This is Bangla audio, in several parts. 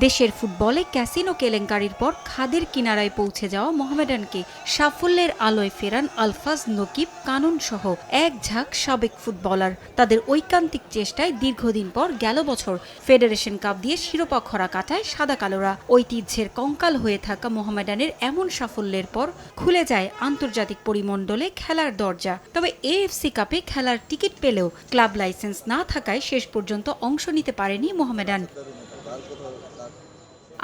দেশের ফুটবলে ক্যাসিনো কেলেঙ্কারির পর খাদের কিনারায় পৌঁছে যাওয়া মোহামেডানকে সাফল্যের আলোয় ফেরান আলফাজ নকিব কানুন সহ এক ঝাঁক সাবেক ফুটবলার। তাদের ঐকান্তিক চেষ্টায় দীর্ঘদিন পর গেল বছর ফেডারেশন কাপ দিয়ে শিরোপা খরা কাটায় সাদা কালোরা। ঐতিহ্যের কঙ্কাল হয়ে থাকা মোহামেডানের এমন সাফল্যের পর খুলে যায় আন্তর্জাতিক পরিমণ্ডলে খেলার দরজা। তবে এএফসি কাপে খেলার টিকিট পেলেও ক্লাব লাইসেন্স না থাকায় শেষ পর্যন্ত অংশ নিতে পারেনি মোহামেডান।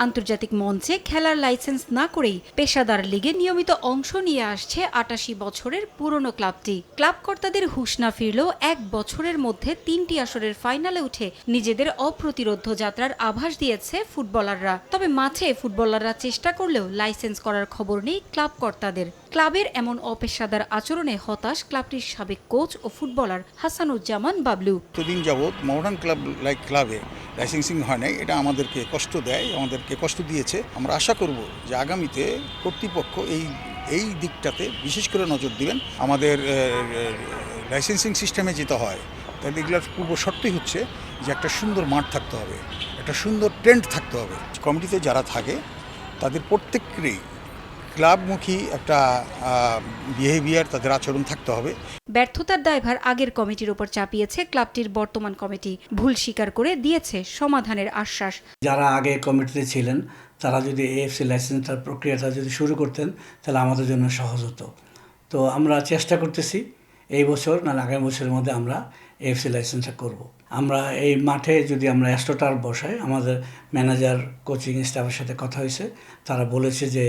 আন্তর্জাতিক মঞ্চে খেলার লাইসেন্স না করেই পেশাদার লিগে নিয়মিত অংশ নিয়ে আসছে ৮৮ বছরের পুরনো ক্লাবটি। ক্লাব কর্তাদের হুঁশ না ফিরলেও এক বছরের মধ্যে ৩টি আসরের ফাইনালে উঠে নিজেদের অপ্রতিরোধ্য যাত্রার আভাস দিয়েছে ফুটবলাররা। তবে মাঠে ফুটবলাররা চেষ্টা করলেও লাইসেন্স করার খবর নেই ক্লাব কর্তাদের। ক্লাবের এমন অপেশাদার আচরণে হতাশ ক্লাবটির সাবেক কোচ ও ফুটবলার হাসানুজ্জামান বাবলু। এতদিন যাবৎ মডার্ন ক্লাবে লাইসেন্সিং হয় নাই, এটা আমাদেরকে কষ্ট দেয়, আমাদেরকে কষ্ট দিয়েছে। আমরা আশা করব যে আগামীতে কর্তৃপক্ষ এই দিকটাতে বিশেষ করে নজর দিবেন। আমাদের লাইসেন্সিং সিস্টেমে যেতে হয়, তাহলে এগুলোর পূর্ব শর্তই হচ্ছে যে একটা সুন্দর মাঠ থাকতে হবে, একটা সুন্দর ট্রেন্ড থাকতে হবে। কমিটিতে যারা থাকে তাদের প্রত্যেকেরই ক্লাবমুখী একটা বিহেভিয়ার, তাদের আচরণ থাকতে হবে। ব্যর্থতার দায়ভার আগের কমিটির উপর চাপিয়েছে ক্লাবটির বর্তমান কমিটি। ভুল স্বীকার করে দিয়েছে সমাধানের আশ্বাস। যারা আগে কমিটিতে ছিলেন তারা যদি এএফসি লাইসেন্সের প্রক্রিয়াটা যদি শুরু করতেন তাহলে আমাদের জন্য সহজ হতো। তো আমরা চেষ্টা করতেছি এই বছর না আগামী বছরের মধ্যে আমরা এএফসি লাইসেন্সটা করব। আমরা এই মাঠে যদি আমরা অ্যাস্ট্রোটার্ফ বসাই, আমাদের ম্যানেজার কোচিং স্টাফের সাথে কথা হয়েছে, তারা বলেছে যে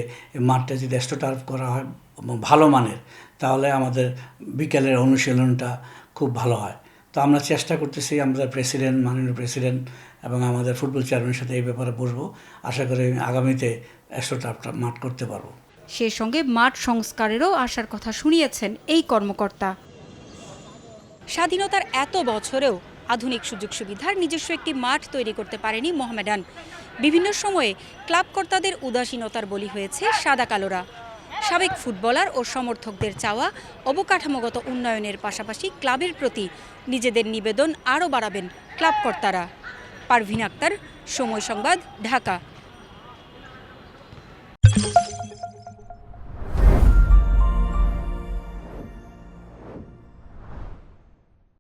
মাঠটা যদি অ্যাস্ট্রোটার্ফ করা হয় ভালো মানের, তাহলে আমাদের বিকেলের অনুশীলনটা খুব ভালো হয়। তো আমরা চেষ্টা করতেছি, আমাদের প্রেসিডেন্ট, মাননীয় প্রেসিডেন্ট এবং আমাদের ফুটবল চেয়ারম্যানের সাথে এই ব্যাপারে বসবো। আশা করি আগামীতে অ্যাস্ট্রোটার্ফটা মাঠ করতে পারবো। সে সঙ্গে মাঠ সংস্কারেরও আশার কথা শুনিয়েছেন এই কর্মকর্তা। স্বাধীনতার এত বছরেও আধুনিক সুযোগ সুবিধার নিজস্ব একটি মাঠ তৈরি করতে পারেনি মোহামেডান। বিভিন্ন সময়ে ক্লাব কর্তাদের উদাসীনতার বলি হয়েছে সাদা কালোরা। সাবেক ফুটবলার ও সমর্থকদের চাওয়া অবকাঠামোগত উন্নয়নের পাশাপাশি ক্লাবের প্রতি নিজেদের নিবেদন আরও বাড়াবেন ক্লাব কর্তারা। পারভিন আক্তার, সময় সংবাদ, ঢাকা।